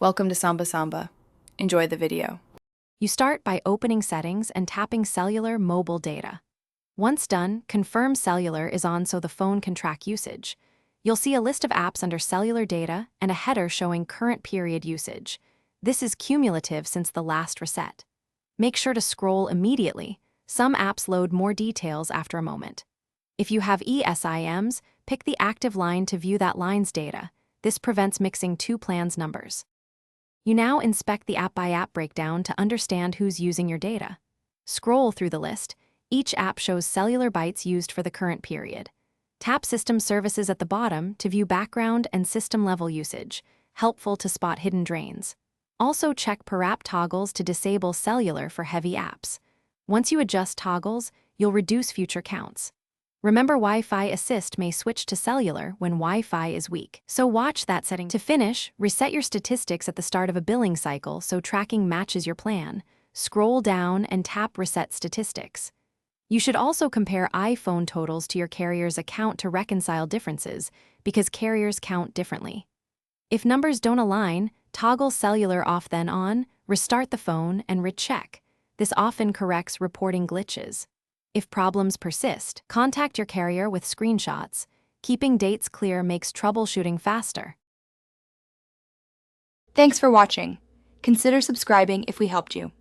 Welcome to Samba Samba. Enjoy the video. You start by opening Settings and tapping Cellular Mobile Data. Once done, confirm Cellular is on so the phone can track usage. You'll see a list of apps under Cellular Data and a header showing current period usage. This is cumulative since the last reset. Make sure to scroll immediately. Some apps load more details after a moment. If you have eSIMs, pick the active line to view that line's data. This prevents mixing two plans' numbers. You now inspect the app-by-app breakdown to understand who's using your data. Scroll through the list. Each app shows cellular bytes used for the current period. Tap System Services at the bottom to view background and system-level usage, helpful to spot hidden drains. Also check per app toggles to disable cellular for heavy apps. Once you adjust toggles, you'll reduce future counts. Remember, Wi-Fi Assist may switch to cellular when Wi-Fi is weak, so watch that setting. To finish, reset your statistics at the start of a billing cycle so tracking matches your plan. Scroll down and tap Reset Statistics. You should also compare iPhone totals to your carrier's account to reconcile differences, because carriers count differently. If numbers don't align, toggle cellular off then on, restart the phone, and recheck. This often corrects reporting glitches. If problems persist, contact your carrier with screenshots. Keeping dates clear makes troubleshooting faster. Thanks for watching. Consider subscribing if we helped you.